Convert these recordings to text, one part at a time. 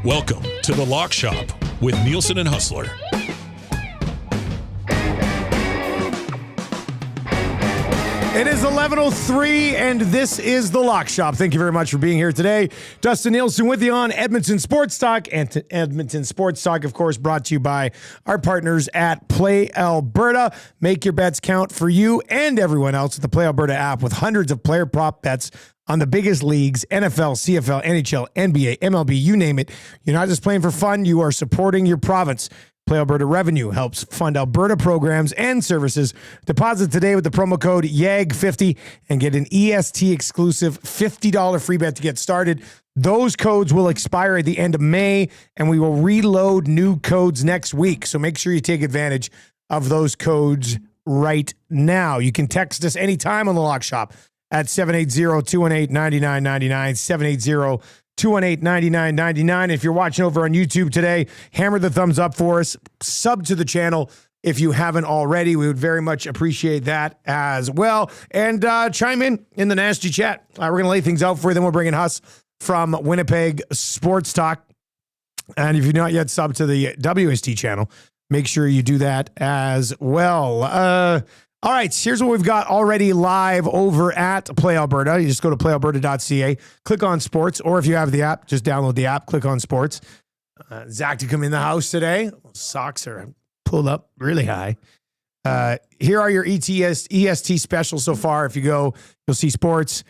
Welcome to The Lock Shop with Nielson and Hustler. It is 11:03, and this is The Lock Shop. Thank you very much for being here today. Dustin Nielson with you on Edmonton Sports Talk. And Edmonton Sports Talk, of course, brought to you by our partners at Play Alberta. Make your bets count for you and everyone else with the Play Alberta app with hundreds of player prop bets on the biggest leagues, NFL, CFL, NHL, NBA, MLB, you name it. You're not just playing for fun, you are supporting your province. Play Alberta Revenue helps fund Alberta programs and services. Deposit today with the promo code YAG50 and get an EST exclusive $50 free bet to get started. Those codes will expire at the end of May, and we will reload new codes next week. So make sure you take advantage of those codes right now. You can text us anytime on the Lock Shop at 780-218-9999, 780-218-9999. If you're watching over on YouTube today, hammer the thumbs up for us. Sub to the channel if you haven't already. We would very much appreciate that as well. And chime in the nasty chat. We're going to lay things out for you. Then we'll bring in Huss from Winnipeg Sports Talk. And if you're not yet subbed to the WST channel, make sure you do that as well. All right, here's what we've got already live over at Play Alberta. You just go to playalberta.ca, click on sports, or if you have the app, just download the app, click on sports. Zach to come in the house today. Socks are pulled up really high. Here are your EST specials so far. If you go, you'll see sports,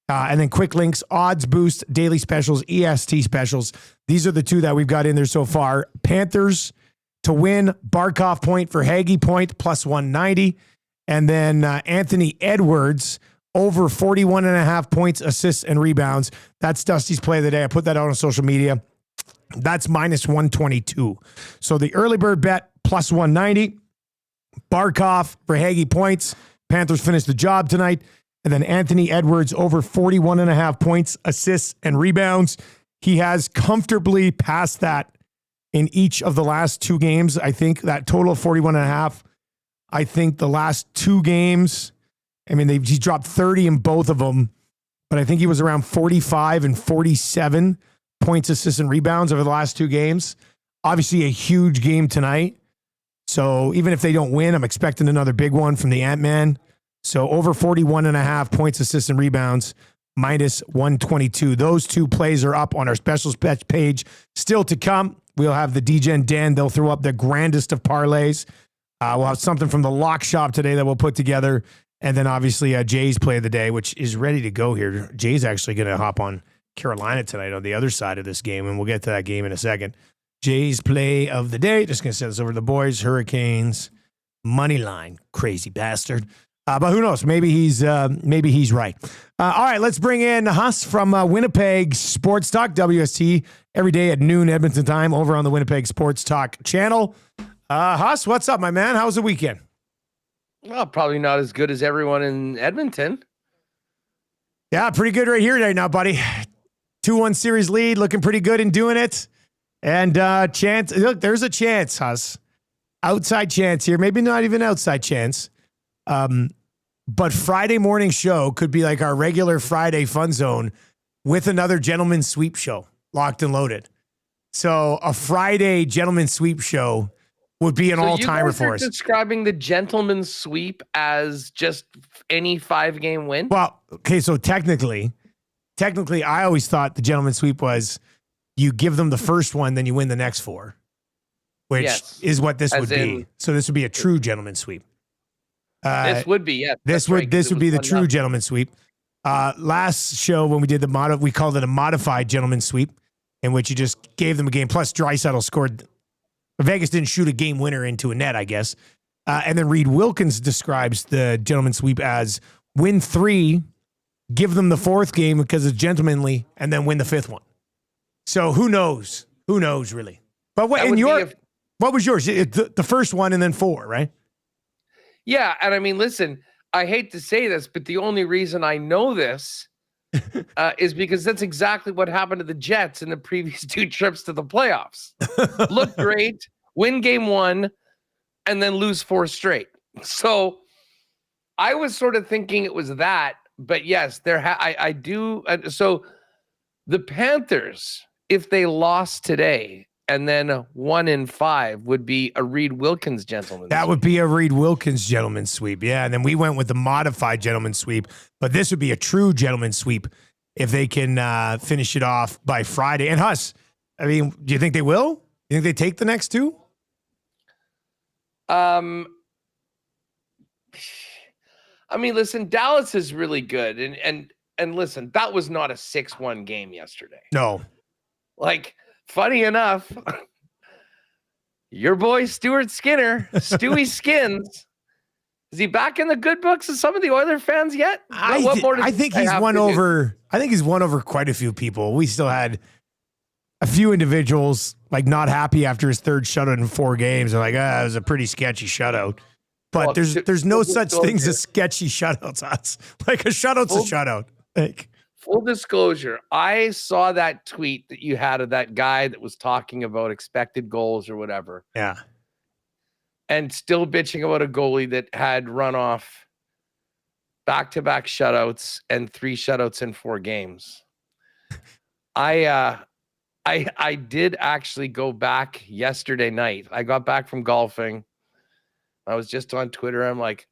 and then quick links, odds boost, daily specials, EST specials. These are the two that we've got in there so far. Panthers to win, Barkov point for Hagee point, plus 190. And then Anthony Edwards over 41.5 points, assists, and rebounds. That's Dusty's play of the day. I put that out on social media. That's minus 122. So the early bird bet, plus 190. Barkov for Hagee points. Panthers finished the job tonight. And then Anthony Edwards over 41.5 points, assists, and rebounds. He has comfortably passed that in each of the last two games. I think that total of 41.5. I think the last two games, I mean, he dropped 30 in both of them, but I think he was around 45 and 47 points, assists, and rebounds over the last two games. Obviously, a huge game tonight. So even if they don't win, I'm expecting another big one from the Ant-Man. So over 41.5 points, assists, and rebounds, minus 122. Those two plays are up on our specials bet page. Still to come, we'll have the DJ and Dan. They'll throw up the grandest of parlays. We'll have something from the Lock Shop today that we'll put together. And then obviously Jay's play of the day, which is ready to go here. Jay's actually going to hop on Carolina tonight on the other side of this game, and we'll get to that game in a second. Jay's play of the day. Just going to send this over to the boys. Hurricanes, money line. Crazy bastard. But who knows? Maybe he's right. All right, let's bring in Huss from Winnipeg Sports Talk, WST, every day at noon Edmonton time over on the Winnipeg Sports Talk channel. Huss, what's up, my man? How was the weekend? Well, probably not as good as everyone in Edmonton. Yeah, pretty good right here right now, buddy. 2-1 series lead, looking pretty good in doing it. And chance, look, there's a chance, Huss. Outside chance here, maybe not even outside chance. But Friday morning show could be like our regular Friday fun zone with another gentleman's sweep show, locked and loaded. So a Friday gentleman's sweep show would be an all-timer for us. Describing the gentleman's sweep as just any 5-game win? Well, okay, so technically, I always thought the gentleman's sweep was you give them the first one, then you win the next 4, which is what this would be. So this would be a true gentleman's sweep. This would be, yeah. This would be the true gentleman's sweep. Last show when we did we called it a modified gentleman's sweep, in which you just gave them a game. Plus, Draisaitl scored. Vegas didn't shoot a game winner into a net, I guess. And then Reed Wilkins describes the gentleman's sweep as win 3, give them the 4th game because it's gentlemanly, and then win the 5th one. So who knows? Who knows, really? But what was yours? The first one and then 4, right? Yeah, and I mean, listen, I hate to say this, but the only reason I know this is because that's exactly what happened to the Jets in the previous 2 trips to the playoffs. Look great, win game 1, and then lose 4 straight. So I was sort of thinking it was that, but yes, I do. So the Panthers, if they lost today, and then 1 in 5 would be a Reed Wilkins gentleman. That would be a Reed Wilkins gentleman sweep. Yeah. And then we went with the modified gentleman sweep, but this would be a true gentleman sweep if they can finish it off by Friday. And Huss, I mean, do you think they will? You think they take the next two? I mean, listen, Dallas is really good. And listen, that was not a 6-1 game yesterday. No. Like, funny enough, your boy Stuart Skinner, Stewie Skins, is he back in the good books of some of the Oiler fans yet? I think he's won over. I think he's won over quite a few people. We still had a few individuals like not happy after his third shutout in 4 games. They're like, it was a pretty sketchy shutout. But there's no such things as sketchy shutouts. Like a shutout's a shutout. Like, full disclosure, I saw that tweet that you had of that guy that was talking about expected goals or whatever. Yeah. And still bitching about a goalie that had run off back-to-back shutouts and 3 shutouts in 4 games. I did actually go back yesterday night. I got back from golfing. I was just on Twitter. I'm like,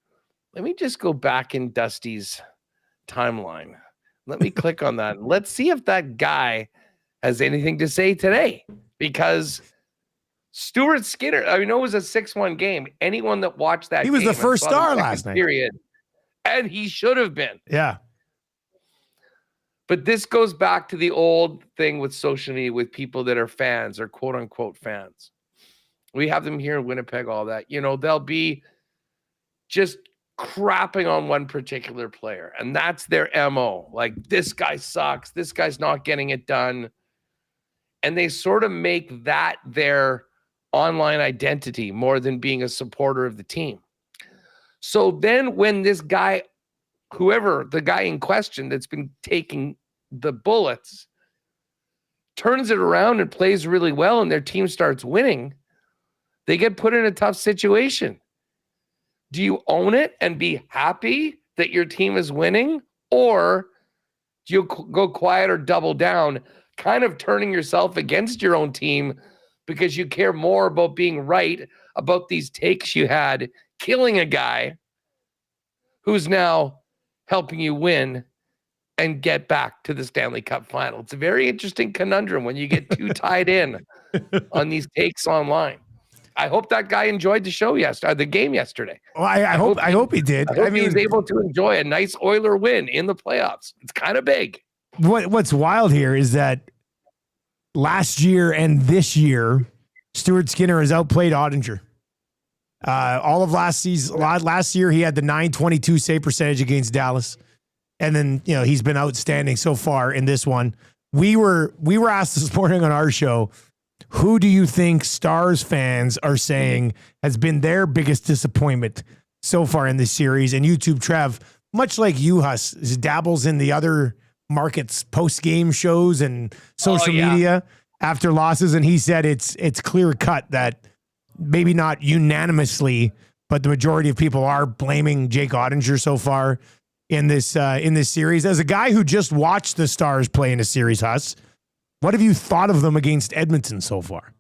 let me just go back in Dusty's timeline. Let me click on that. Let's see if that guy has anything to say today. Because Stuart Skinner, I know it was a 6-1 game. Anyone that watched that, he was the first star last night. Period. And he should have been. Yeah. But this goes back to the old thing with social media with people that are fans or quote unquote fans. We have them here in Winnipeg, all that. You know, they'll be just crapping on one particular player, and that's their MO. Like, this guy sucks. This guy's not getting it done. And they sort of make that their online identity more than being a supporter of the team. So then when this guy, whoever the guy in question that's been taking the bullets, turns it around and plays really well and their team starts winning, they get put in a tough situation. Do you own it and be happy that your team is winning? Or do you go quiet or double down, kind of turning yourself against your own team because you care more about being right about these takes you had, killing a guy who's now helping you win and get back to the Stanley Cup final? It's a very interesting conundrum when you get too tied in on these takes online. I hope that guy enjoyed the game yesterday. Well, I hope he did. I mean, he was able to enjoy a nice Oiler win in the playoffs. It's kind of big. What's wild here is that last year and this year, Stuart Skinner has outplayed Ottinger. All of last year, he had the .922 save percentage against Dallas. And then, you know, he's been outstanding so far in this one. We were asked this morning on our show, who do you think Stars fans are saying has been their biggest disappointment so far in this series? And YouTube Trev, much like you, Huss, dabbles in the other markets post-game shows and social media after losses. And he said it's clear cut that maybe not unanimously, but the majority of people are blaming Jake Ottinger so far in this series. As a guy who just watched the Stars play in a series, Huss, what have you thought of them against Edmonton so far?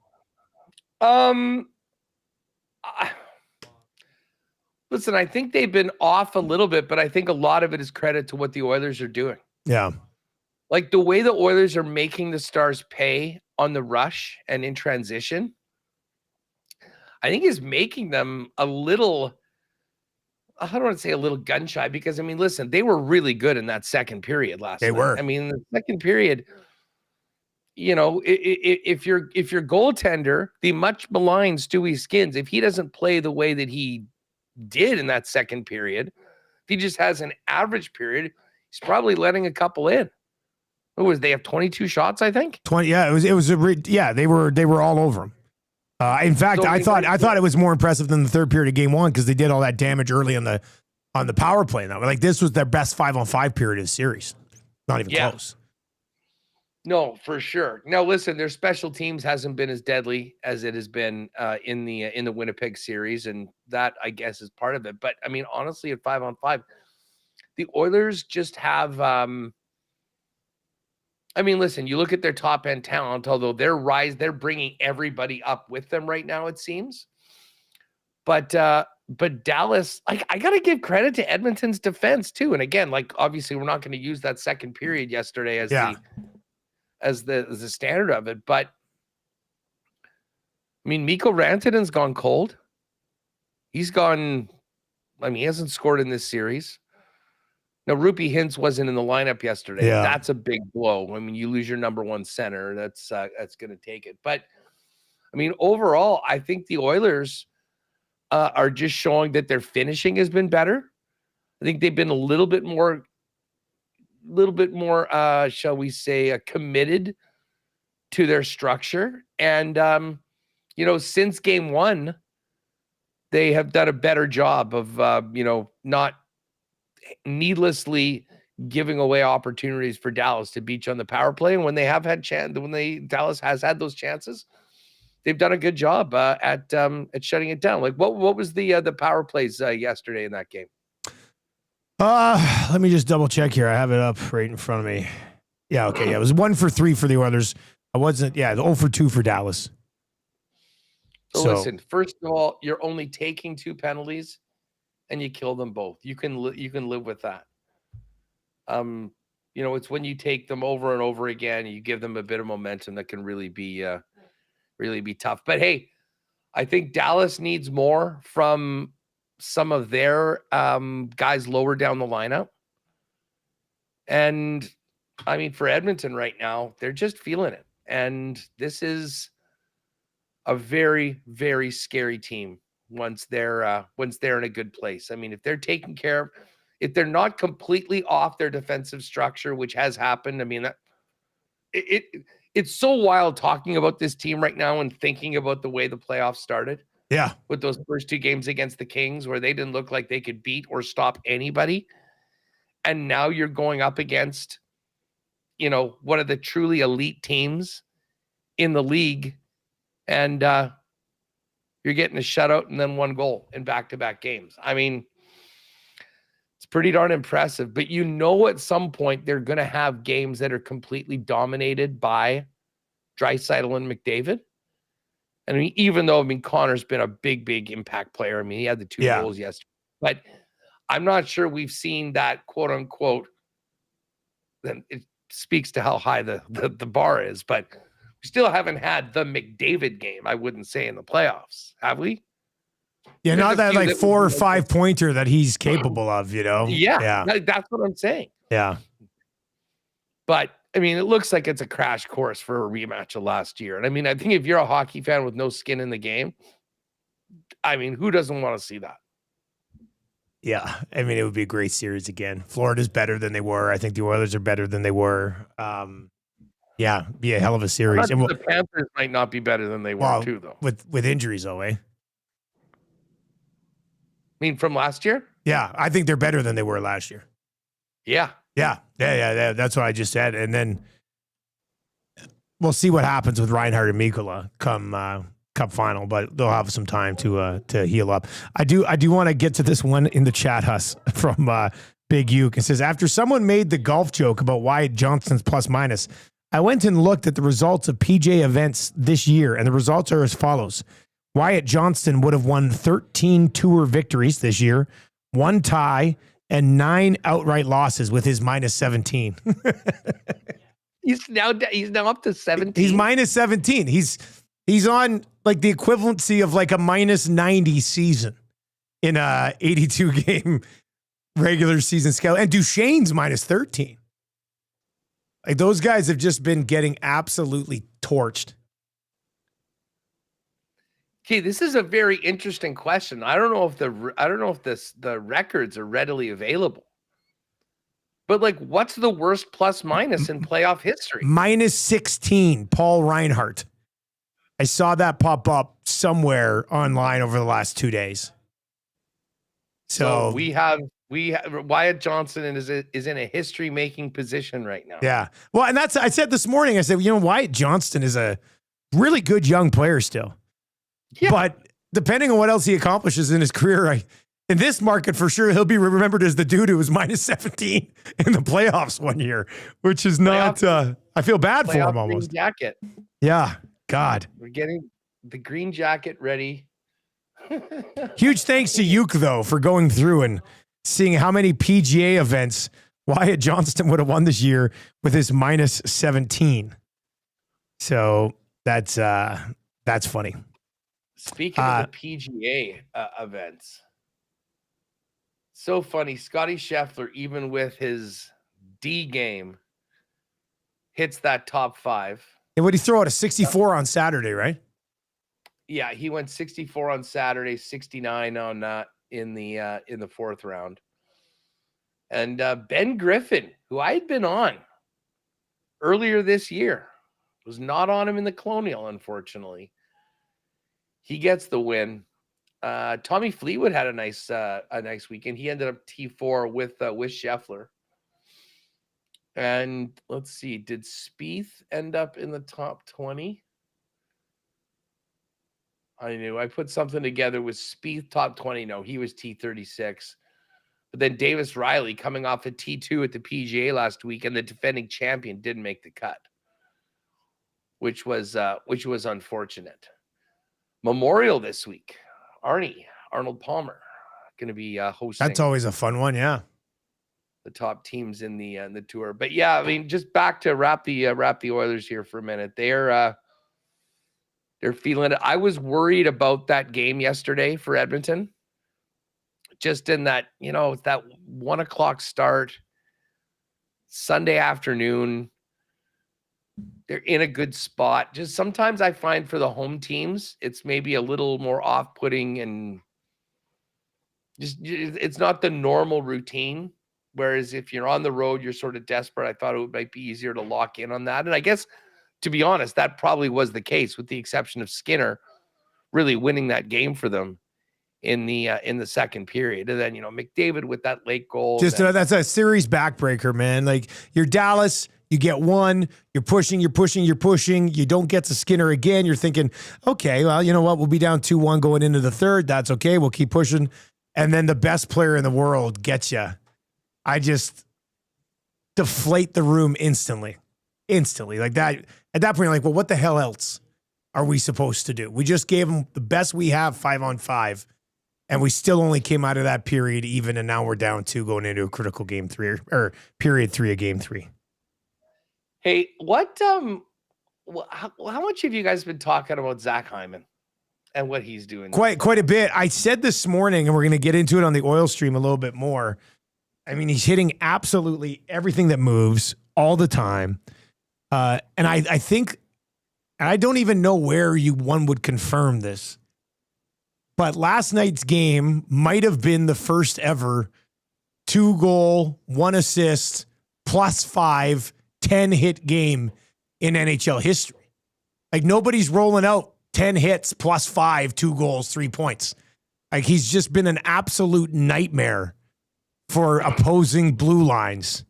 Listen, I think they've been off a little bit, but I think a lot of it is credit to what the Oilers are doing. Yeah. Like the way the Oilers are making the Stars pay on the rush and in transition, I think is making them a little, I don't want to say a little gun shy, because I mean, listen, they were really good in that second period last night. They were. I mean, the second period, you know, if your goaltender, the much maligned Stewie Skins, if he doesn't play the way that he did in that second period, if he just has an average period, he's probably letting a couple in. Who was they have 22 shots, I think? 20. Yeah, they were all over him. In fact, I thought it was more impressive than the third period of game one because they did all that damage early on the power play. Now, like this was their best 5-on-5 period of the series. Not even close. No, for sure. Now, listen, their special teams hasn't been as deadly as it has been in the Winnipeg series, and that I guess is part of it. But I mean, honestly, at 5-on-5, the Oilers just have I mean, listen, you look at their top end talent, although they're bringing everybody up with them right now, it seems. But Dallas, I got to give credit to Edmonton's defense too. And again, like obviously we're not going to use that second period yesterday as the standard of it. But I mean, Mikko Rantanen's gone cold. He hasn't scored in this series. Now, Rupi Hintz wasn't in the lineup yesterday. Yeah. That's a big blow. I mean, you lose your number one center. That's going to take it. But I mean, overall, I think the Oilers are just showing that their finishing has been better. I think they've been a little bit more, shall we say, committed to their structure. And, since game one, they have done a better job of, not needlessly giving away opportunities for Dallas to beat you on the power play. And when they have had Dallas has had those chances, they've done a good job at shutting it down. Like what was the power plays yesterday in that game? Let me just double check here. I have it up right in front of me. Yeah. Okay. Yeah. It was 1 for 3 for the Oilers. I wasn't. Yeah. 0 for 2 for Dallas. So listen, first of all, you're only taking 2 penalties and you kill them both. You can live with that. It's when you take them over and over again, you give them a bit of momentum that can really be tough. But hey, I think Dallas needs more from some of their guys lower down the lineup. And I mean, for Edmonton right now, they're just feeling it. And this is a very, very scary team once they're in a good place. I mean, if they're taken care of, if they're not completely off their defensive structure, which has happened, I mean, it's so wild talking about this team right now and thinking about the way the playoffs started. Yeah. With those first 2 games against the Kings where they didn't look like they could beat or stop anybody. And now you're going up against, one of the truly elite teams in the league. And you're getting a shutout and then 1 goal in back-to-back games. I mean, it's pretty darn impressive. But at some point they're going to have games that are completely dominated by Draisaitl and McDavid. And I mean, even though Connor's been a big, big impact player. I mean, he had the 2 goals yesterday. But I'm not sure we've seen that quote unquote. Then it speaks to how high the bar is. But we still haven't had the McDavid game, I wouldn't say, in the playoffs, have we? Yeah, not that like 4 or 5 pointer that he's capable of, Yeah, that's what I'm saying. Yeah. But, I mean, it looks like it's a crash course for a rematch of last year. And, I mean, I think if you're a hockey fan with no skin in the game, I mean, who doesn't want to see that? Yeah, I mean, it would be a great series again. Florida's better than they were. I think the Oilers are better than they were. Yeah, be a hell of a series. And the Panthers might not be better than they were too, though. With injuries, though, eh? I mean, from last year? Yeah, I think they're better than they were last year. Yeah. Yeah. That's what I just said. And then we'll see what happens with Reinhart and Mikkola come Cup final, but they'll have some time to heal up. I do want to get to this one in the chat, Huss, from Big Uke. It says, after someone made the golf joke about Wyatt Johnston's plus minus, I went and looked at the results of PJ events this year, and the results are as follows. Wyatt Johnston would have won 13 tour victories this year, 1 tie, and 9 outright losses with his minus 17. He's now up to 17. He's minus 17. He's on like the equivalency of like a minus 90 season in a 82 game regular season scale. And Duchesne's minus 13. Like those guys have just been getting absolutely torched. Okay, this is a very interesting question. I don't know if the records are readily available. But like, what's the worst plus minus in playoff history? Minus 16, Paul Reinhart. I saw that pop up somewhere online over the last 2 days. So we have Wyatt Johnston is in a history-making position right now. Yeah. Well, and I said this morning, I said, Wyatt Johnston is a really good young player still. Yeah. But depending on what else he accomplishes in his career, in this market, for sure, he'll be remembered as the dude who was minus 17 in the playoffs one year, which is not, I feel bad for him almost. Jacket. Yeah. God. We're getting the green jacket ready. Huge thanks to Uke, though, for going through and seeing how many PGA events Wyatt Johnston would have won this year with his minus 17. So that's funny. Speaking of the PGA events, so funny. Scotty Scheffler, even with his D game, hits that top 5. And what did he throw out? A 64 on Saturday, right? Yeah, he went 64 on Saturday, 69 on in the fourth round. And Ben Griffin, who I had been on earlier this year, was not on him in the Colonial, unfortunately. He gets the win. Tommy Fleetwood had a nice weekend. He ended up T4 with Scheffler. And let's see, did Spieth end up in the top 20? I put something together with Spieth top 20. No, he was T36. But then Davis Riley coming off a T2 at the PGA last week, and the defending champion didn't make the cut, which was unfortunate. Memorial this week. Arnold Palmer, going to be hosting. That's always a fun one, yeah. The top teams in the tour. But yeah, I mean, just back to wrap the Oilers here for a minute. They're feeling it. I was worried about that game yesterday for Edmonton. Just in that, it's that 1:00 start, Sunday afternoon. They're in a good spot. Just sometimes I find for the home teams, it's maybe a little more off-putting and just it's not the normal routine. Whereas if you're on the road, you're sort of desperate. I thought it might be easier to lock in on that. And I guess, to be honest, that probably was the case, with the exception of Skinner really winning that game for them in the second period. And then, McDavid with that late goal. That's a series backbreaker, man. Like, you're Dallas, you get one, you're pushing, you don't get to Skinner again. You're thinking, okay, well, you know what? We'll be down 2-1 going into the third. That's okay. We'll keep pushing. And then the best player in the world gets you. I just deflate the room instantly. Like that. At that point, you're like, well, what the hell else are we supposed to do? We just gave them the best we have 5-on-5, and we still only came out of that period even, and now we're down 2 going into a critical game 3 or period 3 of game 3. Hey, how much have you guys been talking about Zach Hyman and what he's doing? Quite a bit. I said this morning, and we're going to get into it on the oil stream a little bit more. I mean, he's hitting absolutely everything that moves all the time. And I think, and I don't even know where one would confirm this, but last night's game might have been the first ever 2-goal, 1 assist, +5, 10-hit game in NHL history. Like, nobody's rolling out 10 hits, +5, 2 goals, 3 points. Like, he's just been an absolute nightmare for opposing blue lines.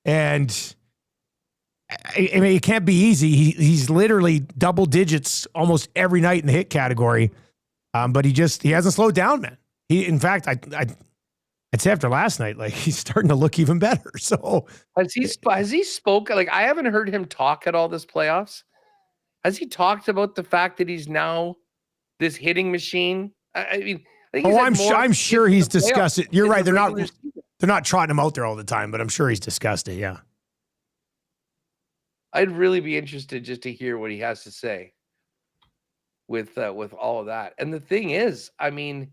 And I mean, it can't be easy. He's literally double digits almost every night in the hit category. But he hasn't slowed down, man. In fact, I'd say after last night, like, he's starting to look even better. So has he spoken? Like, I haven't heard him talk at all this playoffs. Has he talked about the fact that he's now this hitting machine? I mean, I think I'm sure he's discussed it. You're right. They're not trotting him out there all the time, but I'm sure he's discussed it. Yeah. I'd really be interested just to hear what he has to say with all of that. And the thing is, I mean,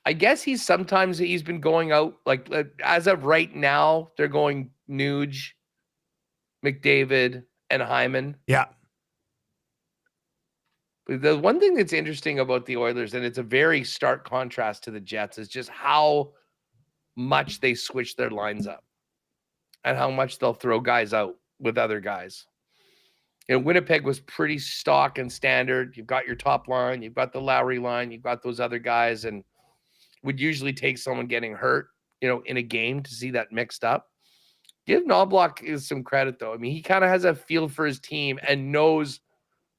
I guess he's been going out, like, as of right now, they're going Nuge, McDavid, and Hyman. Yeah. But the one thing that's interesting about the Oilers, and it's a very stark contrast to the Jets, is just how much they switch their lines up and how much they'll throw guys out with other guys. Winnipeg was pretty stock and standard. You've got your top line, you've got the Lowry line, you've got those other guys, and would usually take someone getting hurt, in a game to see that mixed up. Give Knobloch some credit, though. I mean, he kind of has a feel for his team and knows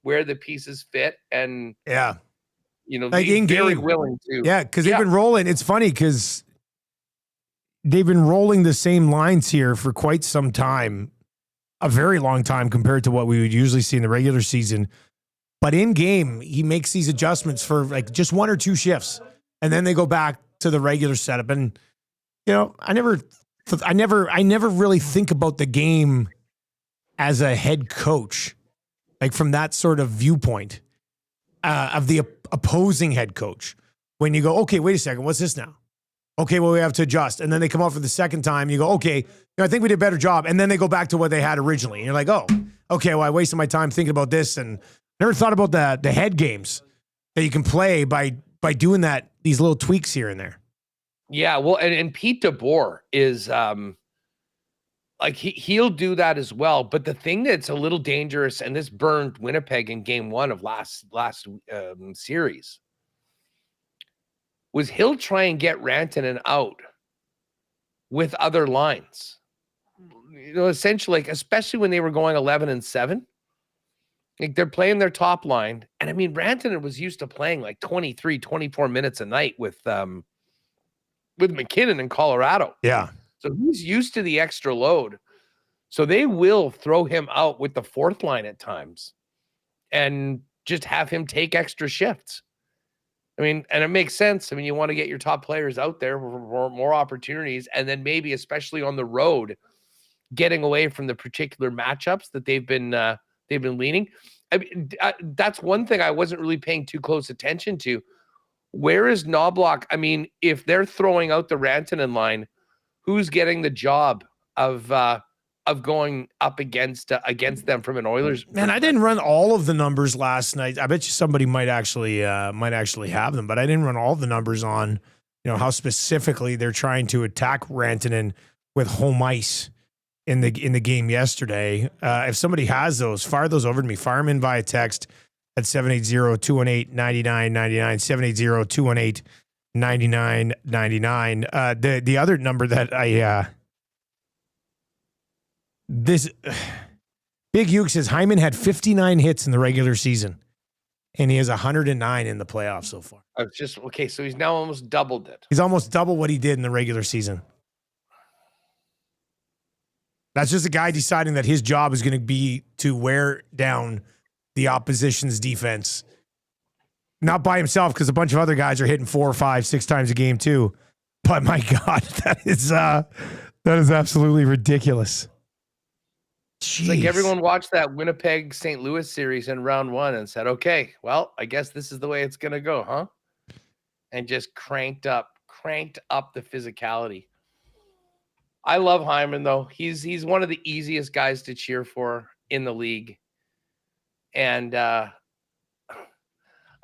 where the pieces fit. And yeah, like in very game. willing to. Yeah, because they've been rolling. It's funny because they've been rolling the same lines here for quite some time, a very long time compared to what we would usually see in the regular season. But in game, he makes these adjustments for like just one or two shifts, and then they go back to the regular setup. And I never really think about the game as a head coach, like from that sort of viewpoint of the opposing head coach. When you go, okay, wait a second, what's this now? Okay, well, we have to adjust. And then they come out for the second time. You go, okay, I think we did a better job. And then they go back to what they had originally. And you're like, oh, okay, well, I wasted my time thinking about this and never thought about the head games that you can play by doing these little tweaks here and there. Yeah, well, and Pete DeBoer is like he'll do that as well. But the thing that's a little dangerous, and this burned Winnipeg in game 1 of last series, was he'll try and get Rantanen out with other lines. Essentially, like, especially when they were going 11-7, like they're playing their top line. And I mean, Rantanen was used to playing like 23, 24 minutes a night with McKinnon in Colorado. Yeah. So he's used to the extra load. So they will throw him out with the fourth line at times and just have him take extra shifts. I mean, and it makes sense. I mean, you want to get your top players out there for more opportunities, and then maybe, especially on the road, getting away from the particular matchups that they've been leaning. I mean, that's one thing I wasn't really paying too close attention to. Where is Knobloch? I mean, if they're throwing out the Rantanen line, who's getting the job of going up against them from an Oilers? Man, I didn't run all of the numbers last night. I bet you somebody might actually have them, but I didn't run all the numbers on, how specifically they're trying to attack Rantanen with home ice in the game yesterday. If somebody has those, fire those over to me. Fire them in via text at 780-218-9999, 780-218-9999. The other number that Big Uke says Hyman had 59 hits in the regular season, and he has 109 in the playoffs so far. So he's now almost doubled it. He's almost double what he did in the regular season. That's just a guy deciding that his job is going to be to wear down the opposition's defense. Not by himself, because a bunch of other guys are hitting 4, 5, 6 times a game too. But my God, that is absolutely ridiculous. Jeez. It's like everyone watched that Winnipeg St. Louis series in round 1 and said, okay, well, I guess this is the way it's going to go, huh? And just cranked up the physicality. I love Hyman, though. He's one of the easiest guys to cheer for in the league. And I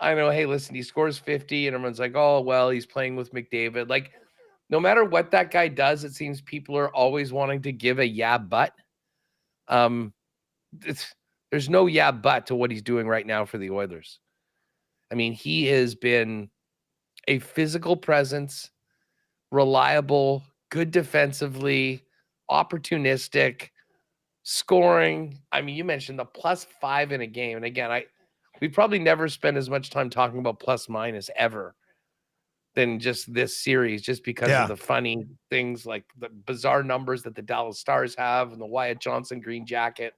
know, hey, listen, he scores 50 and everyone's like, oh, well, he's playing with McDavid. Like, no matter what that guy does, it seems people are always wanting to give a yeah, but. There's no yeah, but to what he's doing right now for the Oilers. I mean, he has been a physical presence, reliable, good defensively, opportunistic, scoring. I mean, you mentioned the +5 in a game. And again, we probably never spend as much time talking about plus minus ever than just this series, just because of the funny things like the bizarre numbers that the Dallas Stars have and the Wyatt Johnson green jacket.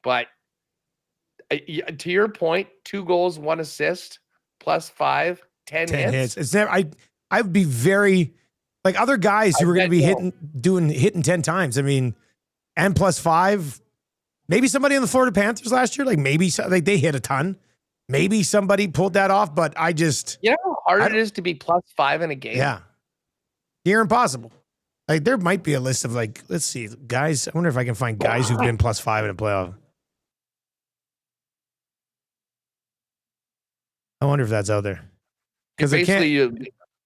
But to your point, 2 goals, 1 assist, +5, 10 hits. It's never. I'd be very like other guys who were going to be hitting 10 times. I mean, and +5. Maybe somebody on the Florida Panthers last year, like maybe they hit a ton. Maybe somebody pulled that off, but I just... You know how hard it is to be +5 in a game? Yeah. Near impossible. Like, there might be a list of, like, let's see, guys. I wonder if I can find guys who've been +5 in a playoff. I wonder if that's out there. Because basically, you're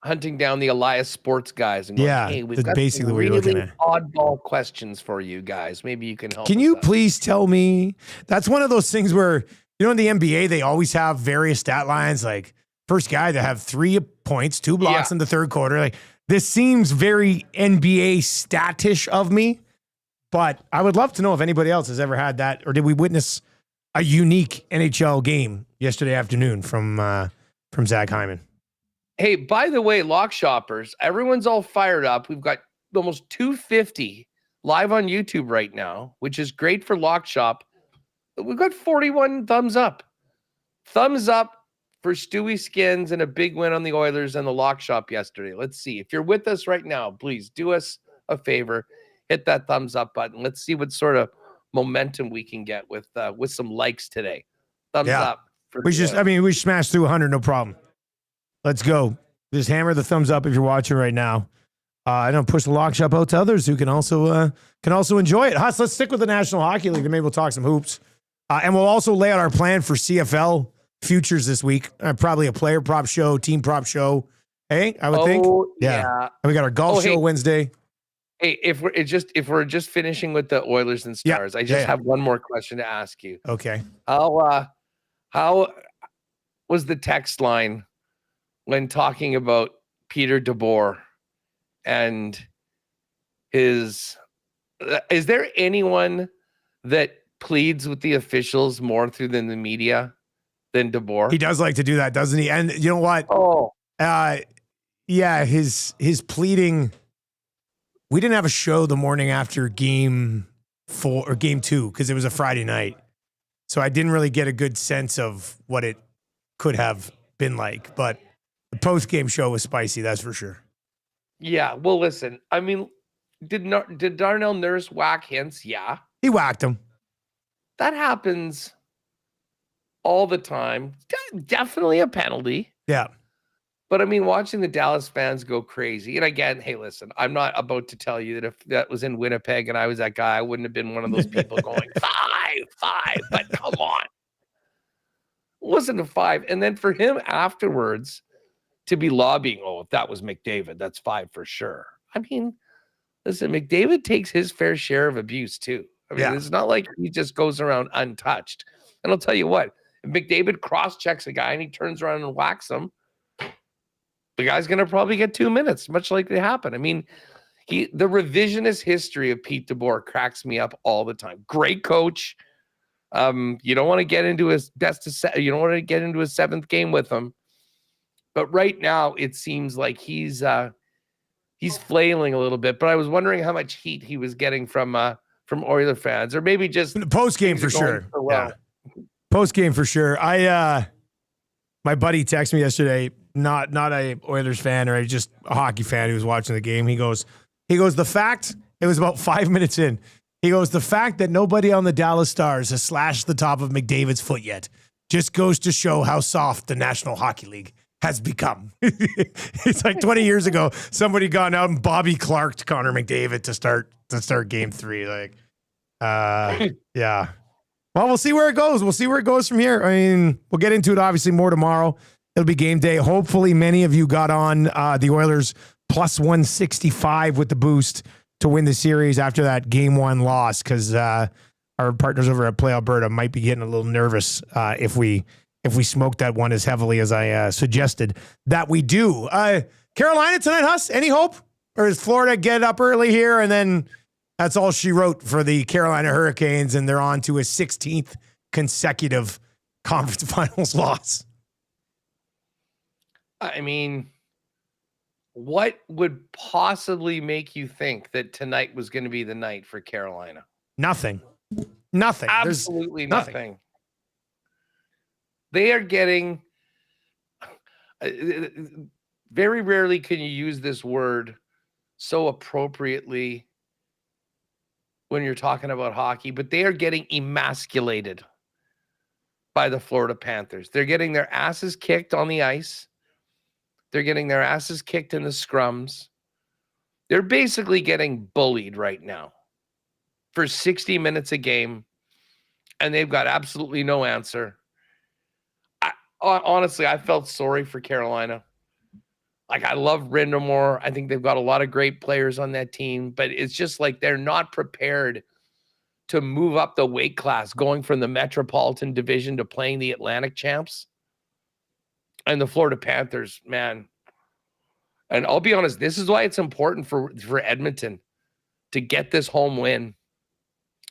hunting down the Elias Sports guys and going, hey, we've got basically what you're looking at. Oddball questions for you guys. Maybe you can help. Can you please tell me? That's one of those things where... in the NBA, they always have various stat lines, like first guy to have 3 points, 2 blocks in the third quarter. Like, this seems very NBA statish of me, but I would love to know if anybody else has ever had that, or did we witness a unique NHL game yesterday afternoon from from Zach Hyman. Hey, by the way, lock shoppers, everyone's all fired up. We've got almost 250 live on YouTube right now, which is great for Lock Shop. We've got 41 thumbs up. Thumbs up for Stewie Skins and a big win on the Oilers and the Lock Shop yesterday. Let's see. If you're with us right now, please do us a favor. Hit that thumbs up button. Let's see what sort of momentum we can get with some likes today. Thumbs up. We smashed through 100, no problem. Let's go. Just hammer the thumbs up if you're watching right now. I don't push the Lock Shop out to others who can also enjoy it. Huss, let's stick with the National Hockey League and maybe we'll talk some hoops. And we'll also lay out our plan for CFL futures this week. Probably a player prop show, team prop show. Hey, I would think. Yeah. And we got our golf show Wednesday. Hey, if we're just finishing with the Oilers and Stars, I just have one more question to ask you. Okay. How was the text line when talking about Peter DeBoer and is there anyone that pleads with the officials more than the media than DeBoer? He does like to do that, doesn't he? And you know what? His pleading. We didn't have a show the morning after game 4 or game 2 because it was a Friday night. So I didn't really get a good sense of what it could have been like. But the post-game show was spicy, that's for sure. Yeah, well, listen. I mean, did Darnell Nurse whack Hintz? Yeah. He whacked him. That happens all the time. Definitely a penalty. Yeah. But I mean, watching the Dallas fans go crazy. And again, hey, listen, I'm not about to tell you that if that was in Winnipeg and I was that guy, I wouldn't have been one of those people going 5, but come on. Listen to 5. And then for him afterwards to be lobbying, if that was McDavid, that's 5 for sure. I mean, listen, McDavid takes his fair share of abuse too. I mean, It's not like he just goes around untouched. And I'll tell you what, if McDavid cross-checks a guy and he turns around and whacks him, the guy's going to probably get 2 minutes, much like it happened. I mean, the revisionist history of Pete DeBoer cracks me up all the time. Great coach. You don't want to get into his you don't want to get into his 7th game with him. But right now, it seems like he's flailing a little bit. But I was wondering how much heat he was getting from Oiler fans, or maybe just post game for sure. Yeah. Post game for sure. My buddy texted me yesterday. Not a Oilers fan or just a hockey fan who was watching the game. He goes, the fact, it was about 5 minutes in. He goes, the fact that nobody on the Dallas Stars has slashed the top of McDavid's foot yet just goes to show how soft the National Hockey League has become. It's like 20 years ago, somebody gone out and Bobby Clarked Connor McDavid to start game 3. Yeah. Well, we'll see where it goes. We'll see where it goes from here. I mean, we'll get into it obviously more tomorrow. It'll be game day. Hopefully many of you got on the Oilers plus 165 with the boost to win the series after that game 1 loss, because our partners over at Play Alberta might be getting a little nervous if we smoke that one as heavily as I suggested that we do. Carolina tonight, Huss, any hope? Or is Florida get up early here and then that's all she wrote for the Carolina Hurricanes and they're on to a 16th consecutive conference finals loss? I mean, what would possibly make you think that tonight was going to be the night for Carolina? Nothing. Absolutely nothing. They are getting... very rarely can you use this word so appropriately when you're talking about hockey, but they are getting emasculated by the Florida Panthers. They're getting their asses kicked on the ice. They're getting their asses kicked in the scrums. They're basically getting bullied right now for 60 minutes a game, and they've got absolutely no answer. Honestly, I felt sorry for Carolina. I love Rindamore. I think they've got a lot of great players on that team, but it's just like they're not prepared to move up the weight class, going from the Metropolitan Division to playing the Atlantic champs. And the Florida Panthers, man. And I'll be honest, this is why it's important for Edmonton to get this home win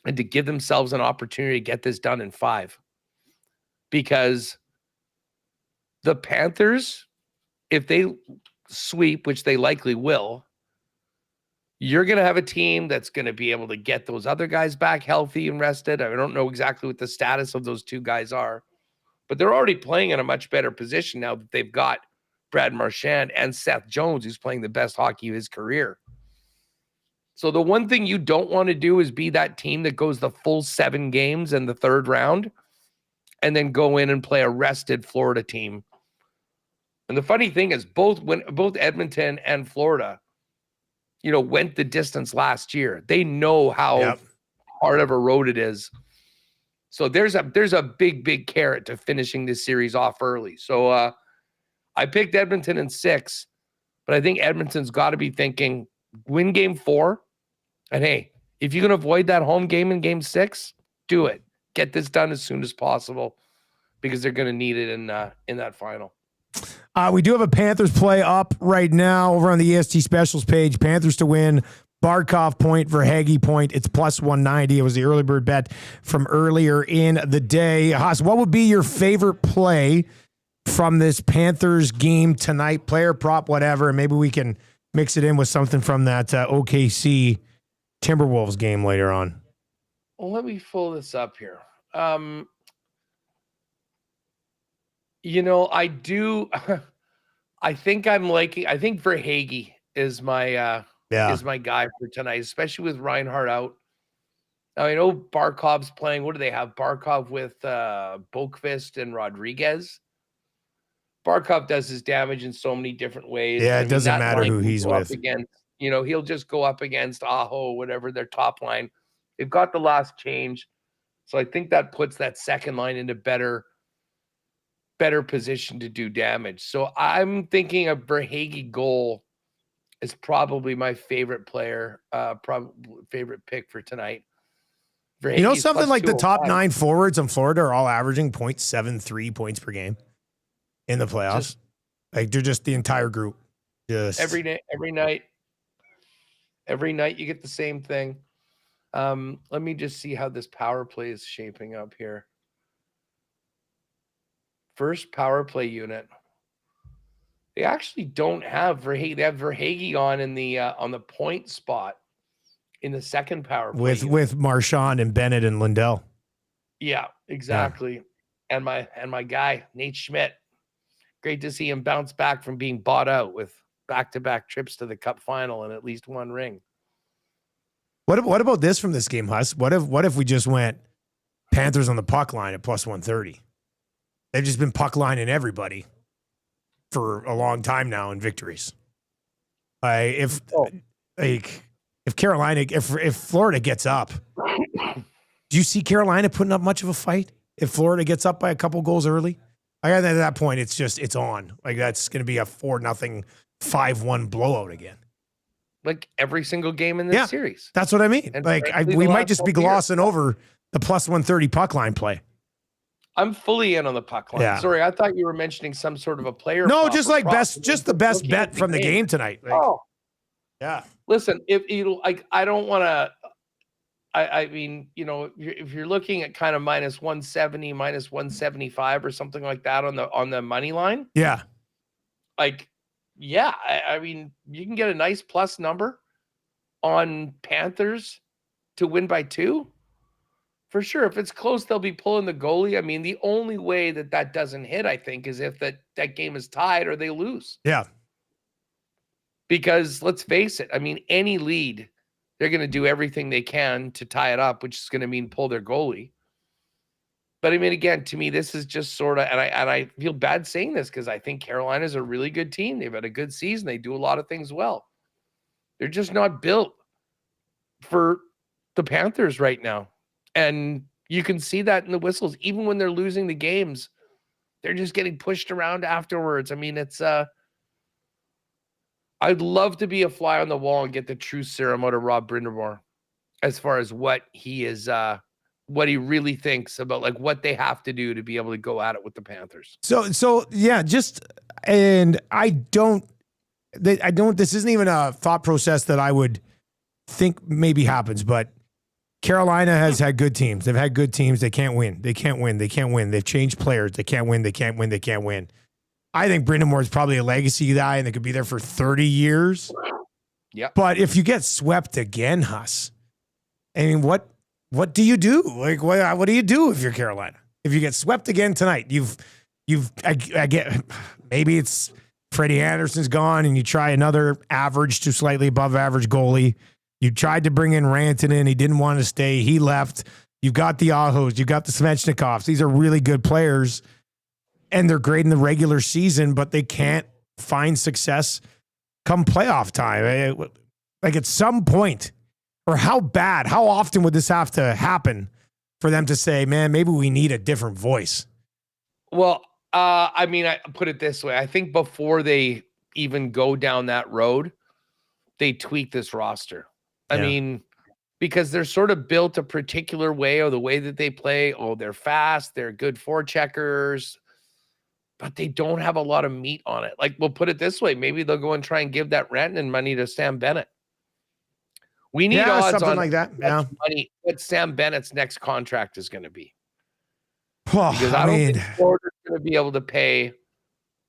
and to give themselves an opportunity to get this done in 5. Because The Panthers, if they sweep, which they likely will, you're going to have a team that's going to be able to get those other guys back healthy and rested. I don't know exactly what the status of those two guys are, but they're already playing in a much better position now that they've got Brad Marchand and Seth Jones, who's playing the best hockey of his career. So the one thing you don't want to do is be that team that goes the full 7 games in the third round and then go in and play a rested Florida team. And the funny thing is both Edmonton and Florida, went the distance last year. They know how hard of a road it is. So there's a big carrot to finishing this series off early. So I picked Edmonton in 6, but I think Edmonton's got to be thinking win game 4. And hey, if you can avoid that home game in game 6, do it. Get this done as soon as possible because they're going to need it in that final. We do have a Panthers play up right now over on the EST Specials page. Panthers to win. Barkov point, Verhaeghe point. It's plus 190. It was the early bird bet from earlier in the day. Haas, what would be your favorite play from this Panthers game tonight? Player, prop, whatever. Maybe we can mix it in with something from that OKC Timberwolves game later on. Well, let me pull this up here. I think Verhaeghe is my guy for tonight, especially with Reinhardt out. Now, I know Barkov's playing. What do they have? Barkov with Boqvist and Rodriguez. Barkov does his damage in so many different ways. Yeah, it doesn't matter who he's with. He'll just go up against Aho, whatever their top line. They've got the last change. So I think that puts that second line into better position to do damage. So I'm thinking a Verhaeghe goal is probably my favorite player, favorite pick for tonight. Verhaeghe's something like the top 9 forwards in Florida are all averaging 0.73 points per game in the playoffs. They're just the entire group. Just every night you get the same thing. Let me just see how this power play is shaping up here. First power play unit. They actually don't have Verhaeghe. They have Verhaeghe on the point spot in the second power play with Marchand and Bennett and Lindell. Yeah, exactly. Yeah. And my guy Nate Schmidt. Great to see him bounce back from being bought out with back-to-back trips to the Cup final and at least one ring. What about this from this game, Huss? What if we just went Panthers on the puck line at plus 130? They've just been puck lining everybody for a long time now in victories. If Florida gets up, do you see Carolina putting up much of a fight if Florida gets up by a couple goals early? At that point, it's on. Like that's going to be a 4-0, 5-1 blowout again. Like every single game in this series. That's what I mean. And we might just be glossing over the plus 130 puck line play. I'm fully in on the puck line. Yeah. Sorry, I thought you were mentioning some sort of a player. No, just like the best bet from the game tonight. Yeah. Listen, if you I don't want to. I mean, if you're looking at kind of minus 170, minus 175 or something like that on the money line. Yeah. I mean, you can get a nice plus number on Panthers to win by 2. For sure. If it's close, they'll be pulling the goalie. I mean, the only way that doesn't hit, I think, is if that game is tied or they lose. Yeah. Because let's face it, I mean, any lead, they're going to do everything they can to tie it up, which is going to mean pull their goalie. But I mean, again, to me, this is just sort of, and I feel bad saying this because I think Carolina's a really good team. They've had a good season. They do a lot of things well. They're just not built for the Panthers right now. And you can see that in the whistles. Even when they're losing the games, they're just getting pushed around afterwards. I mean, it's I'd love to be a fly on the wall and get the true serum out of Rob Brind'Amour as far as what he is, what he really thinks about like what they have to do to be able to go at it with the Panthers. So yeah, this isn't even a thought process that I would think maybe happens, but Carolina has had good teams. They've had good teams. They can't win. They've changed players. They can't win. I think Brind'Amour's probably a legacy guy and they could be there for 30 years. Yeah. But if you get swept again, Huss, I mean, what do you do? Like, what do you do if you're Carolina? If you get swept again tonight, I get, maybe it's Freddie Anderson's gone and you try another average to slightly above average goalie. You tried to bring in Rantanen. He didn't want to stay. He left. You've got the Ahos. You've got the Svechnikovs. These are really good players, and they're great in the regular season, but they can't find success come playoff time. Like at some point, or how often would this have to happen for them to say, man, maybe we need a different voice? Well, I mean, I put it this way. I think before they even go down that road, they tweak this roster. I mean, because they're sort of built a particular way, or the way that they play. Oh, they're fast. They're good forecheckers, but they don't have a lot of meat on it. Like, we'll put it this way. Maybe they'll go and try and give that Rantanen money to Sam Bennett. We need odds something on like that. Yeah. money what Sam Bennett's next contract is going to be. Well, Because I don't think Florida's going to be able to pay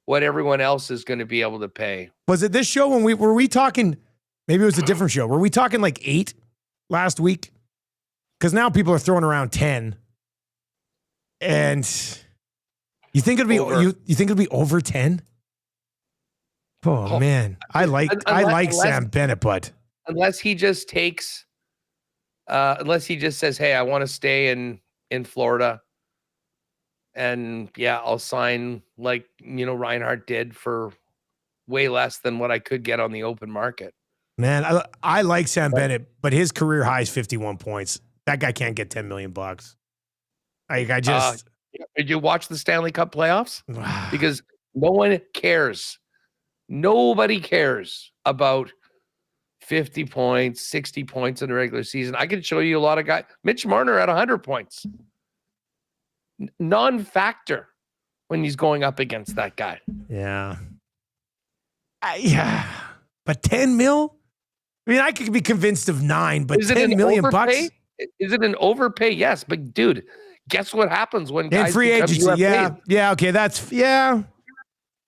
what everyone else is going to be able to pay. Was it this show when were we talking? Maybe it was a different show. Were we talking like 8 last week? Because now people are throwing around 10. And you think it'll be you think it'll be over 10? Oh man, I like Sam Bennett, but unless he just takes, unless he just says, "Hey, I want to stay in Florida," and I'll sign like Reinhart did for way less than what I could get on the open market. Man, I like Sam Bennett, but his career high is 51 points. That guy can't get $10 million. Did you watch the Stanley Cup playoffs? Because no one cares. Nobody cares about 50 points, 60 points in the regular season. I can show you a lot of guys. Mitch Marner at 100 points. Non-factor when he's going up against that guy. Yeah. But 10 mil? I mean, I could be convinced of 9, but $10 million bucks? Is it an overpay? Yes, but dude, guess what happens when guys free agency? Okay, that's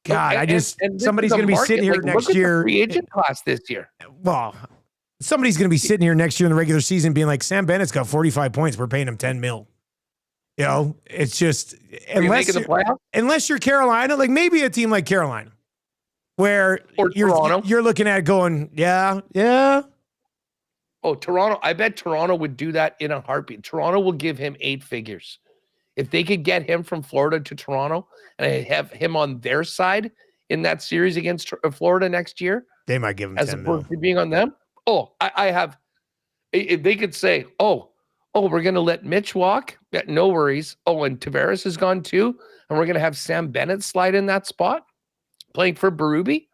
God, somebody's going to be sitting here next year. Free agent class this year. Well, somebody's going to be sitting here next year in the regular season, being like, Sam Bennett's got 45 points. We're paying him 10 mil. It's just unless you're Carolina, like maybe a team like Carolina, where you're looking at going, yeah. Oh, Toronto. I bet Toronto would do that in a heartbeat. Toronto will give him 8 figures. If they could get him from Florida to Toronto and have him on their side in that series against Florida next year, they might give him as 10 opposed to being on them. Oh, I have. If they could say, oh, we're going to let Mitch walk. Yeah, no worries. Oh, and Tavares is gone too. And we're going to have Sam Bennett slide in that spot playing for Berube.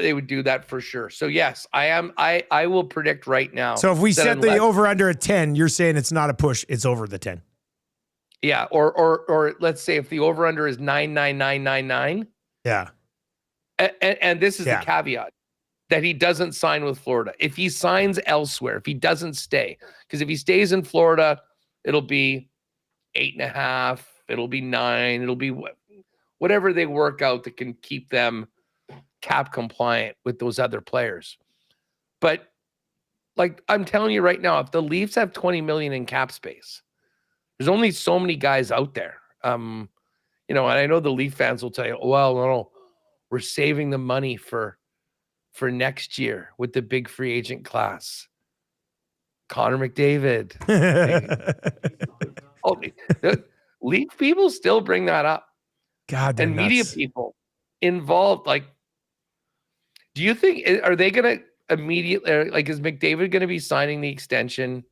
They would do that for sure. So yes, I will predict right now. So if we set the over under at 10, you're saying it's not a push, it's over the 10. Yeah, or let's say if the over under is 99999. Yeah. And this is the caveat that he doesn't sign with Florida. If he signs elsewhere, if he doesn't stay, because if he stays in Florida, it'll be 8.5, it'll be 9, it'll be whatever they work out that can keep them cap compliant with those other players. But like I'm telling you right now, if the Leafs have 20 million in cap space, there's only so many guys out there. And I know the Leaf fans will tell you, well, no, we're saving the money for next year with the big free agent class. Connor McDavid. Leaf people still bring that up. God, and media people involved, like, do you think, are they going to immediately, like, is McDavid going to be signing the extension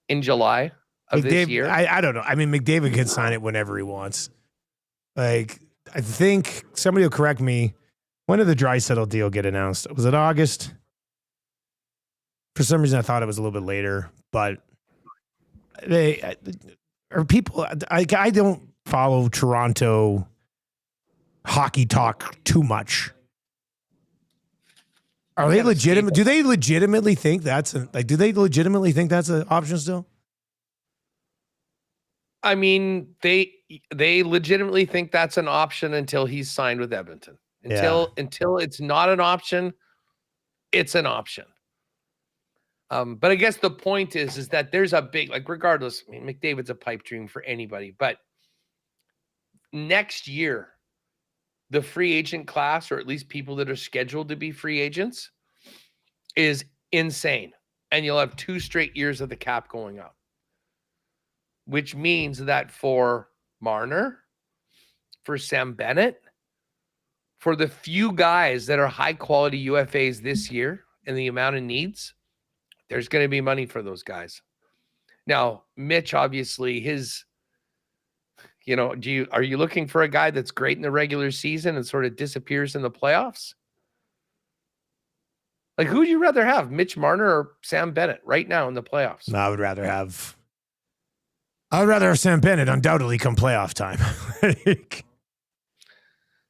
in July of this year? I don't know. I mean, McDavid can sign it whenever he wants. Like, I think somebody will correct me. When did the Draisaitl deal get announced? Was it August? For some reason, I thought it was a little bit later, but I don't follow Toronto hockey talk too much. Are they legitimate? Do they legitimately think that's an option still? I mean, they legitimately think that's an option until he's signed with Edmonton. Until it's not an option, it's an option. But I guess the point is that there's a big, like, regardless, I mean, McDavid's a pipe dream for anybody, but next year, the free agent class, or at least people that are scheduled to be free agents, is insane. And you'll have 2 straight years of the cap going up, which means that for Marner, for Sam Bennett, for the few guys that are high quality UFAs this year and the amount of needs, there's going to be money for those guys. Now, Mitch, obviously, his, are you looking for a guy that's great in the regular season and sort of disappears in the playoffs? Like, who would you rather have, Mitch Marner or Sam Bennett right now in the playoffs? No, I would rather have Sam Bennett undoubtedly come playoff time.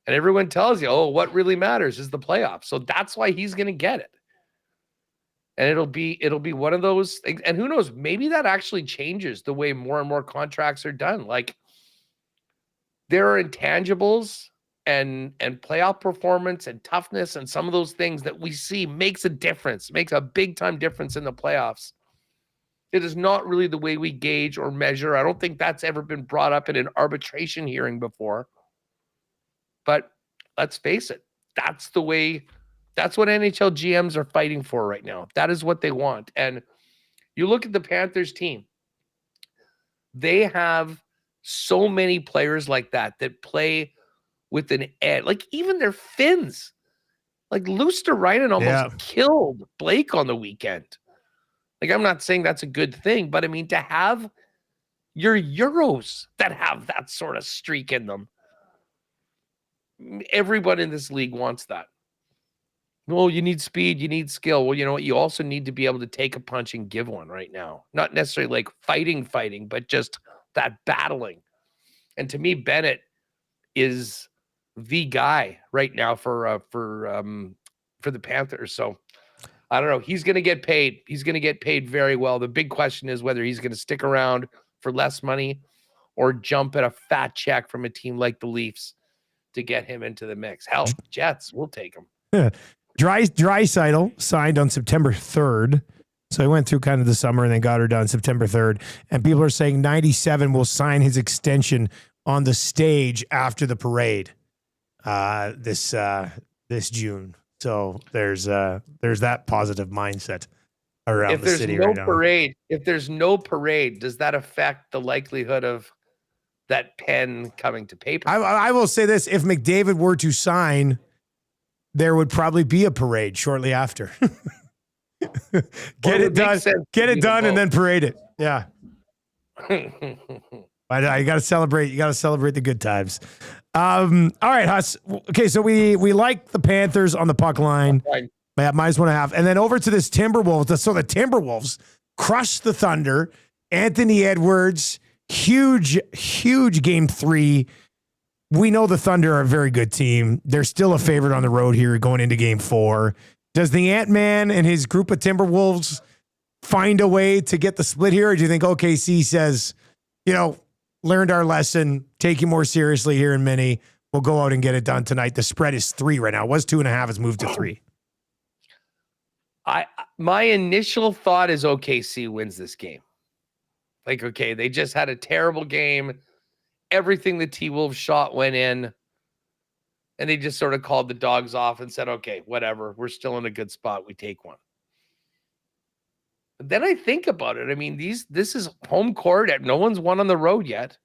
And everyone tells you, oh, what really matters is the playoffs. So that's why he's going to get it. And it'll be one of those things. And who knows, maybe that actually changes the way more and more contracts are done. Like, there are intangibles and playoff performance and toughness and some of those things that we see makes a difference, makes a big time difference in the playoffs. It is not really the way we gauge or measure. I don't think that's ever been brought up in an arbitration hearing before. But let's face it, that's the way, that's what NHL GMs are fighting for right now. That is what they want. And you look at the Panthers team, they have so many players like that play with an edge. Like, even their Finns, like Luosterainen almost killed Blake on the weekend. Like, I'm not saying that's a good thing, but I mean, to have your Euros that have that sort of streak in them, everyone in this league wants that. Well, you need speed, you need skill. Well, you know what? You also need to be able to take a punch and give one right now. Not necessarily like fighting, but just that battling. And to me, Bennett is the guy right now for the Panthers. So I don't know. He's going to get paid. He's going to get paid very well. The big question is whether he's going to stick around for less money or jump at a fat check from a team like the Leafs to get him into the mix. Hell, Jets, we'll take him. Draisaitl signed on September 3rd. So he went through kind of the summer and then got her done September 3rd. And people are saying 97 will sign his extension on the stage after the parade this June. So there's that positive mindset around the city right now. If there's no parade, does that affect the likelihood of that pen coming to paper? I will say this. If McDavid were to sign, there would probably be a parade shortly after. Get it done and then parade it. Yeah. I got to celebrate. You got to celebrate the good times. All right, Huss. Okay, so we like the Panthers on the puck line. Yeah, -1.5. And then over to this Timberwolves. So the Timberwolves crushed the Thunder. Anthony Edwards, huge game 3. We know the Thunder are a very good team. They're still a favorite on the road here going into game 4. Does the Ant-Man and his group of Timberwolves find a way to get the split here? Or do you think OKC says, learned our lesson, take you more seriously here in Mini. We'll go out and get it done tonight. The spread is 3 right now. It was 2.5, has moved to 3. My initial thought is OKC wins this game. Like, okay, they just had a terrible game. Everything the T-Wolves shot went in. And they just sort of called the dogs off and said, okay, whatever. We're still in a good spot. We take one. But then I think about it. I mean, this is home court. No one's won on the road yet.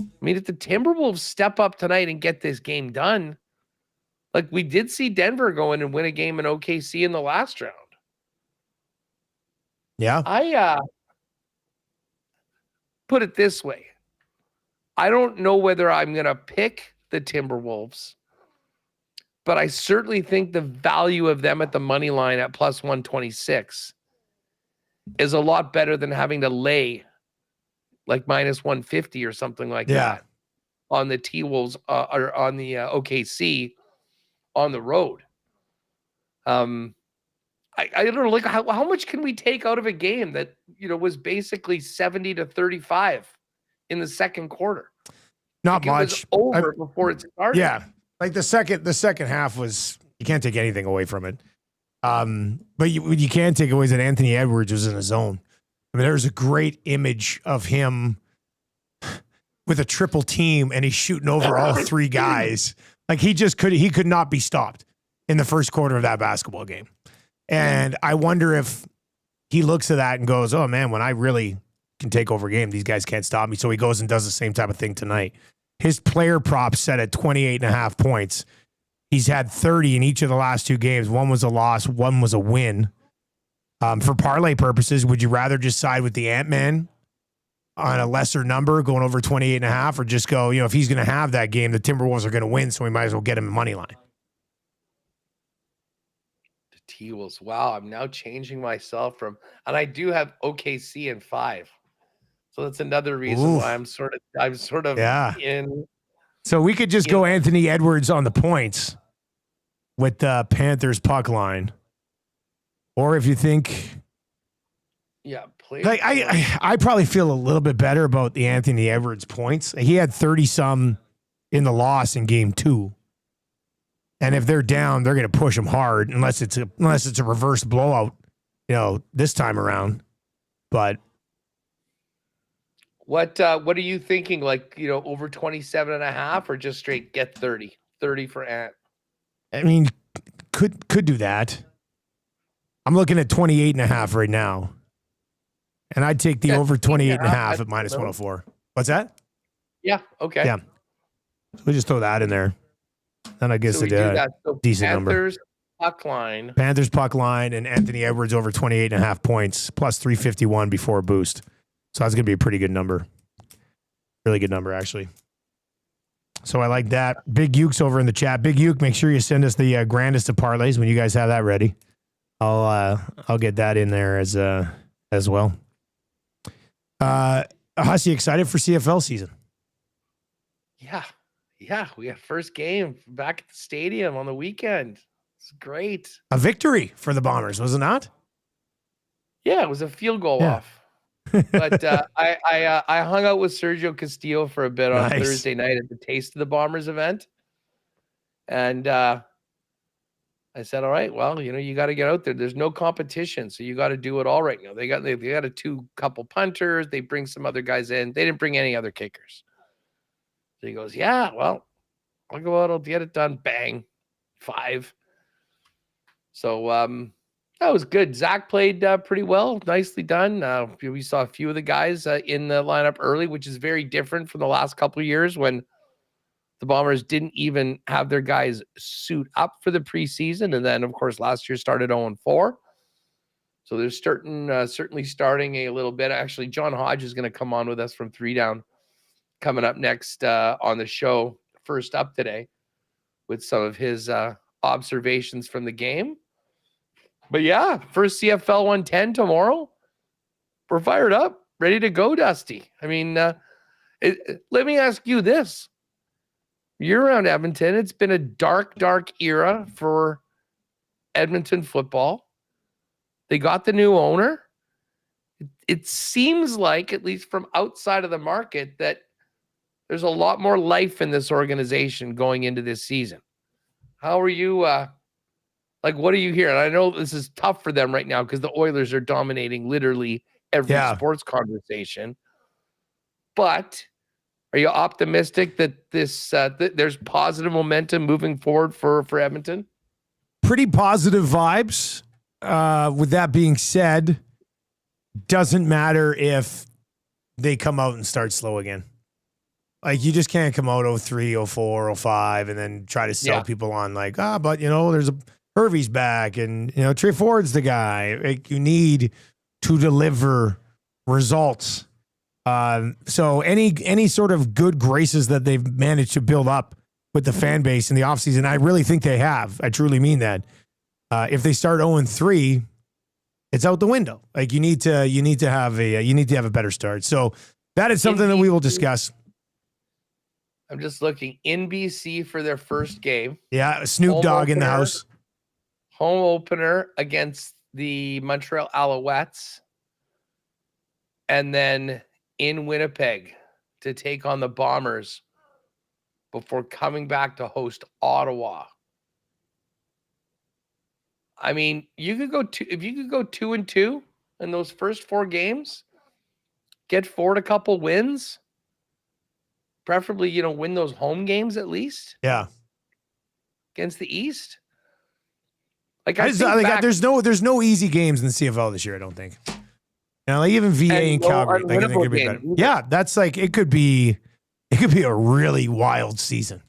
I mean, if the Timberwolves step up tonight and get this game done, like we did see Denver go in and win a game in OKC in the last round. Yeah. I put it this way. I don't know whether I'm going to pick the Timberwolves, but I certainly think the value of them at the money line at +126 is a lot better than having to lay like -150 or something like that on the T-Wolves or on the OKC on the road. I don't know, like how much can we take out of a game that was basically 70-35 in the second quarter. Not Like, much. it was over before it started. Yeah. Like the second half was, you can't take anything away from it. But you can take away is that Anthony Edwards was in his zone. I mean, there's a great image of him with a triple team and he's shooting over all three guys. Like he could not be stopped in the first quarter of that basketball game. And I wonder if he looks at that and goes, oh man, when I really can take over a game, these guys can't stop me. So he goes and does the same type of thing tonight. His player props set at 28.5 points. He's had 30 in each of the last two games. One was a loss, one was a win. For parlay purposes, would you rather just side with the Ant-Man on a lesser number going over 28.5 or just go, if he's going to have that game, the Timberwolves are going to win, so we might as well get him a money line? The T-Wolves. Wow, I'm now changing myself and I do have OKC in 5. So that's another reason why I'm sort of in. So we could just go Anthony Edwards on the points with the Panthers puck line. Or if you think, I probably feel a little bit better about the Anthony Edwards points. He had 30-some in the loss in game 2. And if they're down, they're going to push them hard unless it's a reverse blowout, this time around. But what are you thinking? Like, over 27.5 or just straight get 30 for Ant? I mean, could do that. I'm looking at 28.5 right now. And I'd take the over 28.5 at minus 104. What's that? Yeah. Okay. Yeah. So we just throw that in there. Then I guess so decent Panthers number. Panthers puck line and Anthony Edwards over 28.5 points plus 351 before a boost. So that's going to be a pretty good number. Really good number, actually. So I like that. Big Uke's over in the chat. Big Uke, make sure you send us the grandest of parlays when you guys have that ready. I'll get that in there as well. Hussey, excited for CFL season? Yeah. We got first game back at the stadium on the weekend. It's great. A victory for the Bombers, was it not? Yeah, it was a field goal off. But I hung out with Sergio Castillo for a bit on Thursday night at the Taste of the Bombers event. And I said, all right, well, you got to get out there. There's no competition, so you got to do it all right now. They got a couple punters. They bring some other guys in. They didn't bring any other kickers. So he goes, yeah, well, I'll go out. I'll get it done. Bang, 5. So that was good. Zach played pretty well. Nicely done. We saw a few of the guys in the lineup early, which is very different from the last couple of years when the Bombers didn't even have their guys suit up for the preseason. And then, of course, last year started 0-4. So they're certainly starting a little bit. Actually, John Hodge is going to come on with us from 3 Down coming up next on the show, first up today, with some of his observations from the game. But yeah, first CFL 110 tomorrow. We're fired up, ready to go, Dusty. I mean, let me ask you this. You're around Edmonton. It's been a dark, dark era for Edmonton football. They got the new owner. It seems like, at least from outside of the market, that there's a lot more life in this organization going into this season. How are you? What are you hearing? I know this is tough for them right now because the Oilers are dominating literally every sports conversation. But are you optimistic that this there's positive momentum moving forward for Edmonton? Pretty positive vibes. With that being said, doesn't matter if they come out and start slow again. Like, you just can't come out 0-3, 0-4, 0-5 and then try to sell people on but there's a Hervey's back and Trey Ford's the guy. Like, you need to deliver results. So any sort of good graces that they've managed to build up with the fan base in the offseason, I really think they have. I truly mean that. If they start 0-3, it's out the window. Like, you need to have a better start. So that is something that we will discuss. I'm just looking. NBC for their first game. Yeah, Snoop Dogg in the house. Home opener against the Montreal Alouettes. And then in Winnipeg to take on the Bombers before coming back to host Ottawa. I mean, if you could go 2-2 in those first 4 games, get Ford a couple wins, preferably, win those home games at least. Yeah. Against the East. There's no easy games in the CFL this year, I don't think. Even VA and Calgary. I think could be better. Yeah, that's it could be a really wild season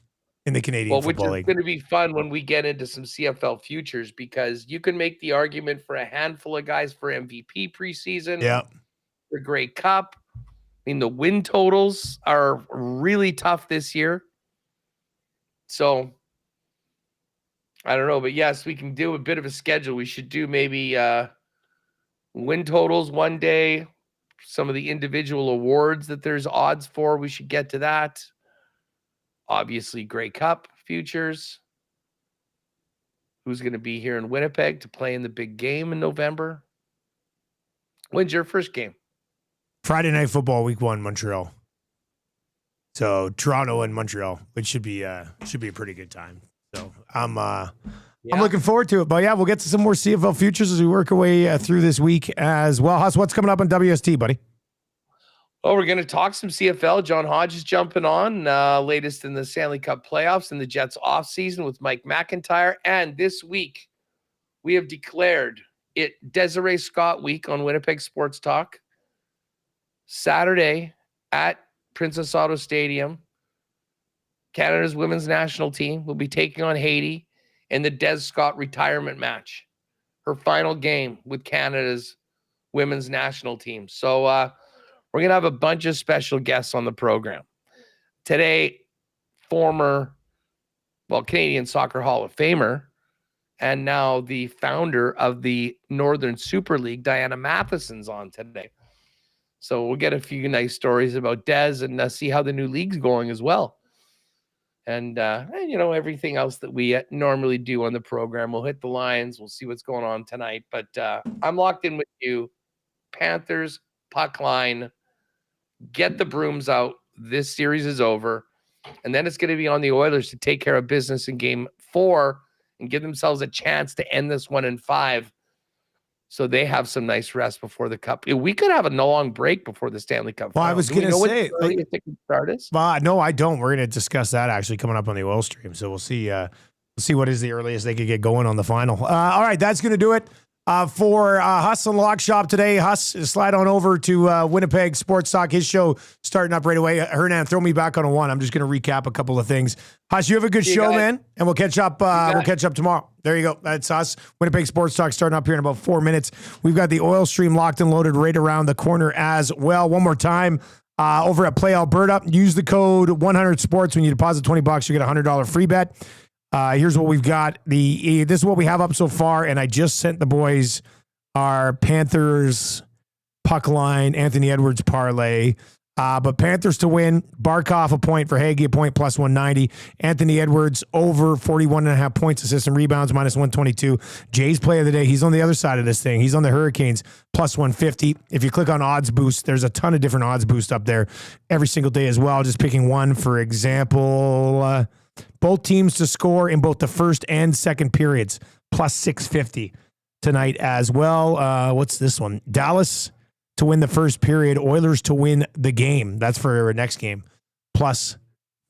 in the Canadian Football League. Which is going to be fun when we get into some CFL futures, because you can make the argument for a handful of guys for MVP preseason. Yeah. For Grey Cup. I mean, the win totals are really tough this year. So, I don't know, but yes, we can do a bit of a schedule. We should do maybe win totals one day, some of the individual awards that there's odds for. We should get to that. Obviously, Grey Cup futures. Who's going to be here in Winnipeg to play in the big game in November? When's your first game? Friday Night Football, Week 1, Montreal. So Toronto and Montreal, which should be a pretty good time. So I'm looking forward to it. But yeah, we'll get to some more CFL futures as we work our way through this week as well. Huss, what's coming up on WST, buddy? Oh, we're going to talk some CFL. John Hodge is jumping on, latest in the Stanley Cup playoffs and the Jets offseason with Mike McIntyre. And this week, we have declared it Desiree Scott Week on Winnipeg Sports Talk. Saturday at Princess Auto Stadium, Canada's women's national team will be taking on Haiti in the Des Scott retirement match, her final game with Canada's women's national team. So we're going to have a bunch of special guests on the program. Today, Canadian Soccer Hall of Famer, and now the founder of the Northern Super League, Diana Matheson's on today. So we'll get a few nice stories about Des and see how the new league's going as well. And everything else that we normally do on the program. We'll hit the lines. We'll see what's going on tonight. But I'm locked in with you. Panthers, puck line. Get the brooms out. This series is over. And then it's going to be on the Oilers to take care of business in Game 4 and give themselves a chance to end this one in 5. So they have some nice rest before the Cup. We could have a long break before the Stanley Cup. Well, I was going to say, what the earliest start is? No, I don't. We're going to discuss that actually coming up on the oil stream. So we'll see what is the earliest they could get going on the final. All right, that's going to do it for Huss and Lock Shop today. Huss, slide on over to Winnipeg Sports Talk. His show starting up right away. Hernan, throw me back on a 1. I'm just going to recap a couple of things. Huss, you have a good show, man, and we'll catch up. We'll catch up tomorrow. There you go. That's us. Winnipeg Sports Talk starting up here in about 4 minutes. We've got the oil stream locked and loaded right around the corner as well. One more time, over at Play Alberta, use the code 100sports when you deposit $20. You get a $100 free bet. Here's what we've got. This is what we have up so far, and I just sent the boys our Panthers puck line, Anthony Edwards parlay. But Panthers to win, Barkov a point for Hagee, a point plus 190. Anthony Edwards over 41.5 points, assists and rebounds, minus 122. Jay's play of the day, he's on the other side of this thing. He's on the Hurricanes, plus 150. If you click on odds boost, there's a ton of different odds boost up there every single day as well. Just picking one, for example, both teams to score in both the first and second periods, plus 650 tonight as well. What's this one? Dallas to win the first period, Oilers to win the game. That's for our next game, plus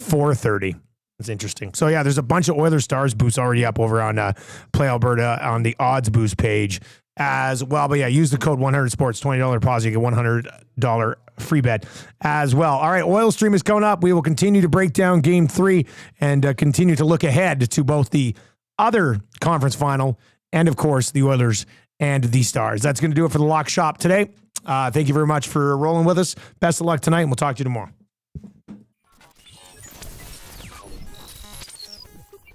430. It's interesting. So, yeah, there's a bunch of Oilers Stars boosts already up over on Play Alberta on the odds boost page as well. But, yeah, use the code 100sports, $20 deposit, you get $100 free bet as well. All right, Oil Stream is coming up. We will continue to break down Game 3 and continue to look ahead to both the other conference final and, of course, the Oilers and the Stars. That's going to do it for the Lock Shop today. Thank you very much for rolling with us. Best of luck tonight, and we'll talk to you tomorrow.